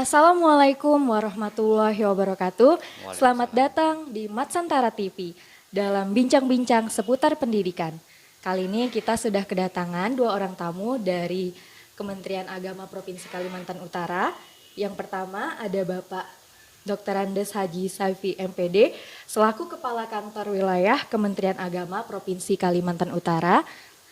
Assalamualaikum warahmatullahi wabarakatuh. Selamat Waalaikumsalam. datang di Matsantara TV dalam bincang-bincang seputar pendidikan. Kali ini kita sudah kedatangan dua orang tamu dari Kementerian Agama Provinsi Kalimantan Utara. Yang pertama ada Bapak Dr. Andes Haji Saifi MPD selaku Kepala Kantor Wilayah Kementerian Agama Provinsi Kalimantan Utara.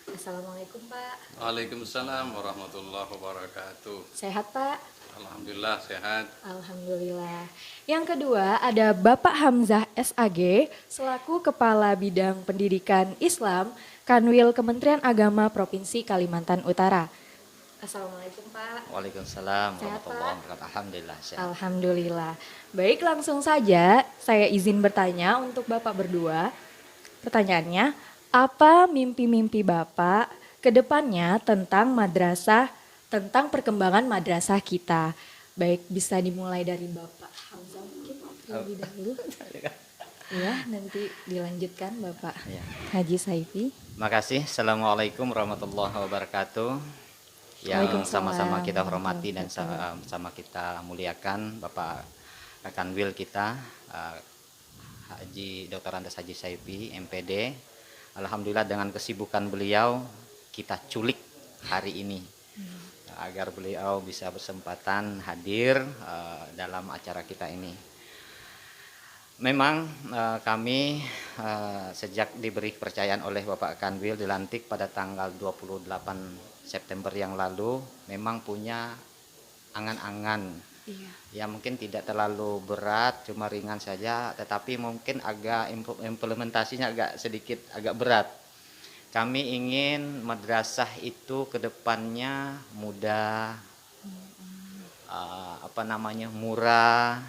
Assalamualaikum Pak. Waalaikumsalam warahmatullahi wabarakatuh. Sehat Pak? Alhamdulillah sehat. Alhamdulillah. Yang kedua ada Bapak Hamzah SAG selaku Kepala Bidang Pendidikan Islam Kanwil Kementerian Agama Provinsi Kalimantan Utara. Assalamualaikum Pak. Waalaikumsalam Sehat, warahmatullahi Pak? wabarakatuh. Alhamdulillah sehat. Alhamdulillah. Baik, langsung saja saya izin bertanya untuk Bapak berdua. Pertanyaannya, apa mimpi-mimpi Bapak ke depannya tentang madrasah, tentang perkembangan madrasah kita? Baik, bisa dimulai dari Bapak Hamzah mungkin terlebih dahulu. Ya, nanti dilanjutkan Bapak Ya. Haji Saifi. Makasih. Assalamualaikum warahmatullahi wabarakatuh. Yang Waalaikumsalam sama-sama kita hormati dan warahmatullahi sama kita muliakan Bapak Kanwil kita Haji Dr. Andes Haji Saifi MPD. Alhamdulillah dengan kesibukan beliau kita culik hari ini agar beliau bisa bersempatan hadir dalam acara kita ini. Memang kami sejak diberi kepercayaan oleh Bapak Kanwil dilantik pada tanggal 28 September yang lalu memang punya angan-angan. Iya. Ya mungkin tidak terlalu berat, cuma ringan saja, tetapi mungkin agak implementasinya agak berat. Kami ingin madrasah itu ke depannya mudah, murah,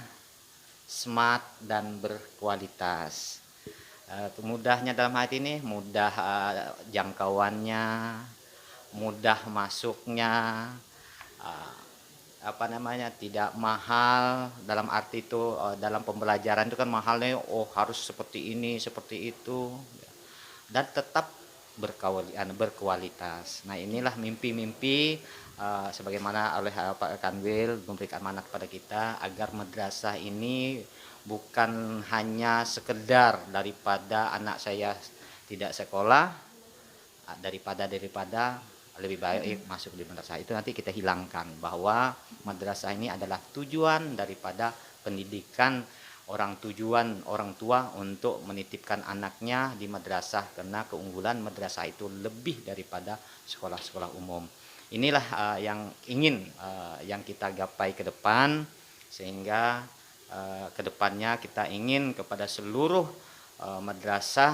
smart dan berkualitas. Mudahnya dalam hati ini mudah jangkauannya, mudah masuknya, tidak mahal dalam arti itu dalam pembelajaran itu kan mahalnya harus seperti ini seperti itu dan tetap berkualitas. Nah inilah mimpi-mimpi sebagaimana oleh Pak Kanwil memberikan amanat kepada kita agar madrasah ini bukan hanya sekedar daripada anak saya tidak sekolah, daripada lebih baik masuk di madrasah itu nanti kita hilangkan bahwa madrasah ini adalah tujuan daripada pendidikan tujuan orang tua untuk menitipkan anaknya di madrasah karena keunggulan madrasah itu lebih daripada sekolah-sekolah umum. Inilah yang ingin yang kita gapai ke depan sehingga ke depannya kita ingin kepada seluruh madrasah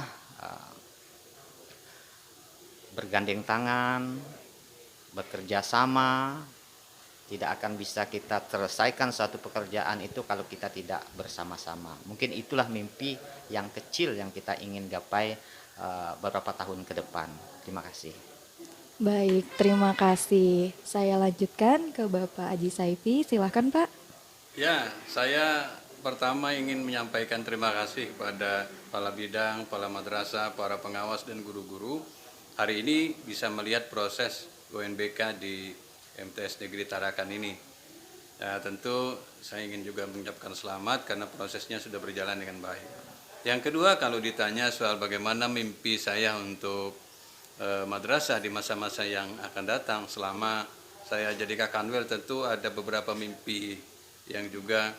bergandeng tangan, bekerja sama. Tidak akan bisa kita selesaikan satu pekerjaan itu kalau kita tidak bersama-sama. Mungkin itulah mimpi yang kecil yang kita ingin gapai beberapa tahun ke depan. Terima kasih. Baik, terima kasih. Saya lanjutkan ke Bapak Haji Saifi. Silakan Pak. Ya, saya pertama ingin menyampaikan terima kasih kepada kepala bidang, kepala madrasah, para pengawas dan guru-guru. Hari ini bisa melihat proses UNBK di MTS Negeri Tarakan ini. Ya, tentu saya ingin juga mengucapkan selamat karena prosesnya sudah berjalan dengan baik. Yang kedua, kalau ditanya soal bagaimana mimpi saya untuk madrasah di masa-masa yang akan datang selama saya jadi Kanwil, tentu ada beberapa mimpi yang juga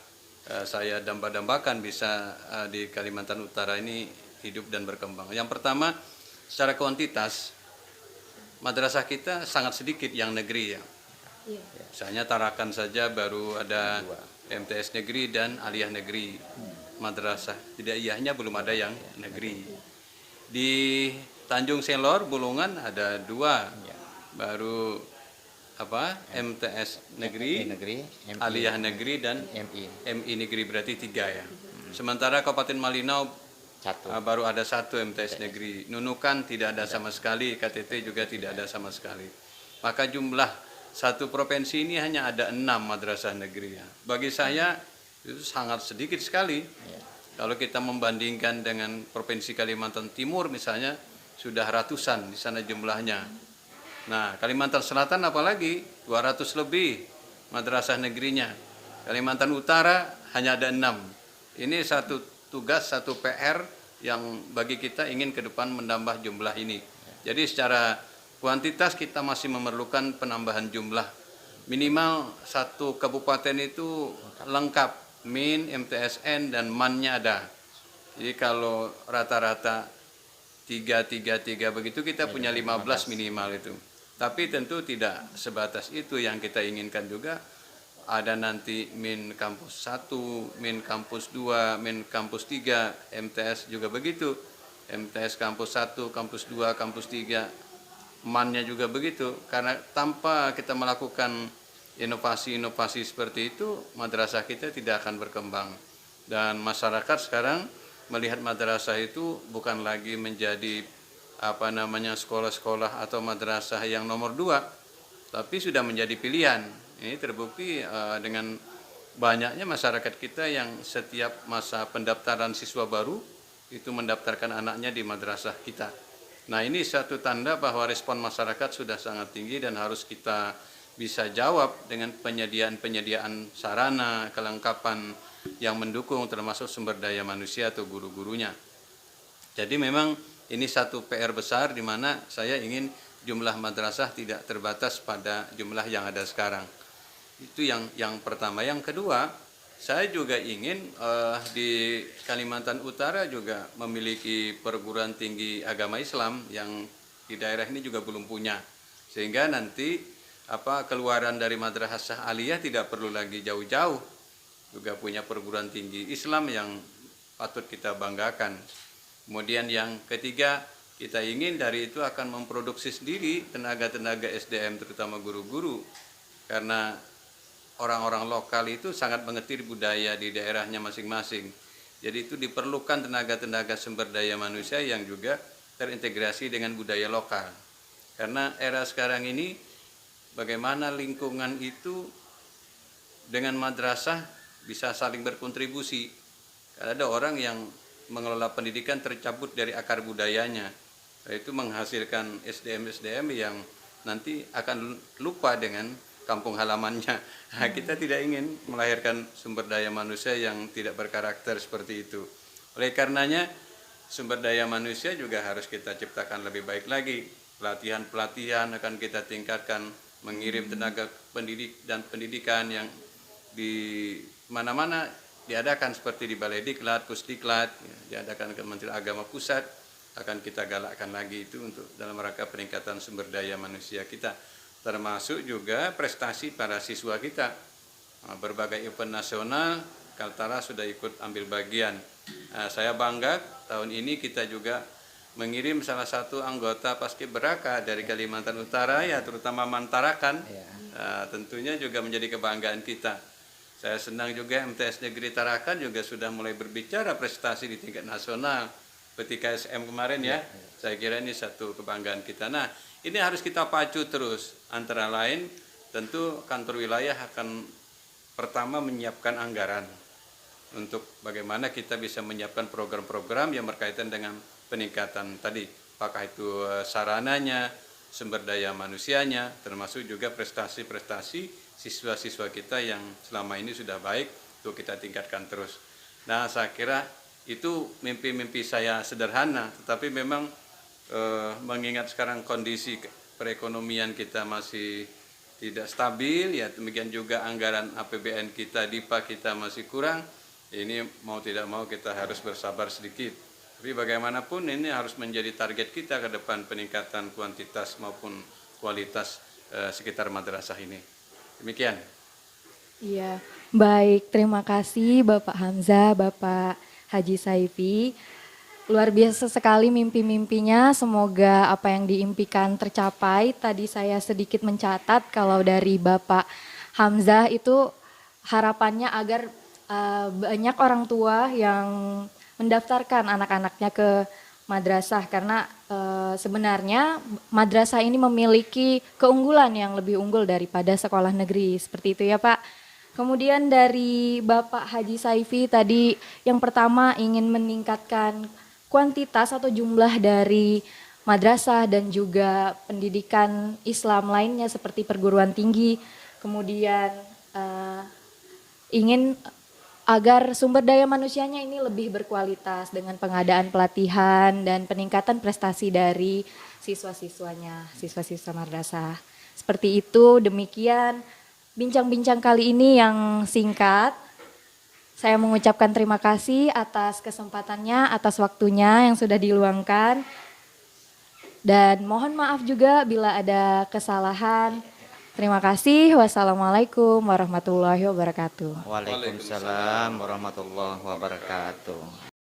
saya dambakan bisa di Kalimantan Utara ini hidup dan berkembang. Yang pertama, secara kuantitas madrasah kita sangat sedikit yang negeri ya. Misalnya Tarakan saja baru ada MTS negeri dan aliyah negeri madrasah. Tidak iyahnya belum ada yang negeri. Di Tanjung Selor, Bulungan ada 2. Baru MTS negeri, aliyah negeri dan MI negeri berarti 3 ya. Sementara Kabupaten Malinau baru ada 1 MTS negeri. Nunukan tidak ada sama sekali, KTT juga tidak ada sama sekali. Maka jumlah satu provinsi ini hanya ada 6 madrasah negeri ya. Bagi saya itu sangat sedikit sekali. Kalau kita membandingkan dengan Provinsi Kalimantan Timur misalnya sudah ratusan di sana jumlahnya. Nah, Kalimantan Selatan apalagi 200 lebih madrasah negerinya. Kalimantan Utara hanya ada 6. Ini satu tugas, satu PR yang bagi kita ingin ke depan menambah jumlah ini. Jadi secara kuantitas kita masih memerlukan penambahan jumlah. Minimal satu kabupaten itu lengkap, MIN, MTSN, dan MAN-nya ada. Jadi kalau rata-rata 3 begitu kita punya 15 minimal itu. Tapi tentu tidak sebatas itu yang kita inginkan juga. Ada nanti MIN kampus 1, MIN kampus 2, MIN kampus 3, MTS juga begitu. MTS kampus 1, kampus 2, kampus 3, MAN-nya juga begitu. Karena tanpa kita melakukan inovasi-inovasi seperti itu, madrasah kita tidak akan berkembang. Dan masyarakat sekarang melihat madrasah itu bukan lagi menjadi sekolah-sekolah atau madrasah yang nomor 2, tapi sudah menjadi pilihan. Ini terbukti dengan banyaknya masyarakat kita yang setiap masa pendaftaran siswa baru itu mendaftarkan anaknya di madrasah kita. Nah, ini satu tanda bahwa respon masyarakat sudah sangat tinggi dan harus kita bisa jawab dengan penyediaan sarana, kelengkapan yang mendukung termasuk sumber daya manusia atau guru-gurunya. Jadi memang ini satu PR besar di mana saya ingin jumlah madrasah tidak terbatas pada jumlah yang ada sekarang. Itu yang pertama. Yang kedua, saya juga ingin di Kalimantan Utara juga memiliki perguruan tinggi agama Islam yang di daerah ini juga belum punya. Sehingga nanti keluaran dari madrasah aliyah tidak perlu lagi jauh-jauh. Juga punya perguruan tinggi Islam yang patut kita banggakan. Kemudian yang ketiga, kita ingin dari itu akan memproduksi sendiri tenaga-tenaga SDM terutama guru-guru. Karena orang-orang lokal itu sangat mengerti budaya di daerahnya masing-masing. Jadi itu diperlukan tenaga-tenaga sumber daya manusia yang juga terintegrasi dengan budaya lokal. Karena era sekarang ini bagaimana lingkungan itu dengan madrasah bisa saling berkontribusi. Karena ada orang yang mengelola pendidikan tercabut dari akar budayanya. Itu menghasilkan SDM-SDM yang nanti akan lupa dengan kampung halamannya. Nah, kita tidak ingin melahirkan sumber daya manusia yang tidak berkarakter seperti itu. Oleh karenanya, sumber daya manusia juga harus kita ciptakan lebih baik lagi. Pelatihan-pelatihan akan kita tingkatkan, mengirim tenaga pendidik dan pendidikan yang di mana-mana diadakan seperti di Balai Diklat, Pusdiklat, diadakan Kementerian Agama Pusat, akan kita galakkan lagi itu untuk dalam rangka peningkatan sumber daya manusia kita. Termasuk juga prestasi para siswa kita. Berbagai event nasional, Kaltara sudah ikut ambil bagian. Saya bangga tahun ini kita juga mengirim salah satu anggota Paskibraka dari Kalimantan Utara, ya terutama Mantarakan. Tentunya juga menjadi kebanggaan kita. Saya senang juga MTS Negeri Tarakan juga sudah mulai berbicara prestasi di tingkat nasional. Ketika SM kemarin ya, saya kira ini satu kebanggaan kita. Nah, ini harus kita pacu terus. Antara lain, tentu kantor wilayah akan pertama menyiapkan anggaran untuk bagaimana kita bisa menyiapkan program-program yang berkaitan dengan peningkatan tadi, apakah itu sarananya, sumber daya manusianya, termasuk juga prestasi-prestasi siswa-siswa kita yang selama ini sudah baik, untuk kita tingkatkan terus. Nah, saya kira itu mimpi-mimpi saya sederhana, tetapi memang mengingat sekarang kondisi perekonomian kita masih tidak stabil, ya demikian juga anggaran APBN kita, DIPA kita masih kurang, ini mau tidak mau kita harus bersabar sedikit. Tapi bagaimanapun ini harus menjadi target kita ke depan, peningkatan kuantitas maupun kualitas sekitar madrasah ini. Demikian. Iya, baik. Terima kasih Bapak Hamzah, Bapak Haji Saifi. Luar biasa sekali mimpi-mimpinya, semoga apa yang diimpikan tercapai. Tadi saya sedikit mencatat kalau dari Bapak Hamzah itu harapannya agar banyak orang tua yang mendaftarkan anak-anaknya ke madrasah, karena sebenarnya madrasah ini memiliki keunggulan yang lebih unggul daripada sekolah negeri, seperti itu ya Pak. Kemudian dari Bapak Haji Saifi tadi yang pertama ingin meningkatkan kuantitas atau jumlah dari madrasah dan juga pendidikan Islam lainnya seperti perguruan tinggi. Kemudian ingin agar sumber daya manusianya ini lebih berkualitas dengan pengadaan pelatihan dan peningkatan prestasi dari siswa-siswanya, siswa-siswa madrasah. Seperti itu, demikian bincang-bincang kali ini yang singkat. Saya mengucapkan terima kasih atas kesempatannya, atas waktunya yang sudah diluangkan. Dan mohon maaf juga bila ada kesalahan. Terima kasih. Wassalamualaikum warahmatullahi wabarakatuh. Waalaikumsalam warahmatullahi wabarakatuh.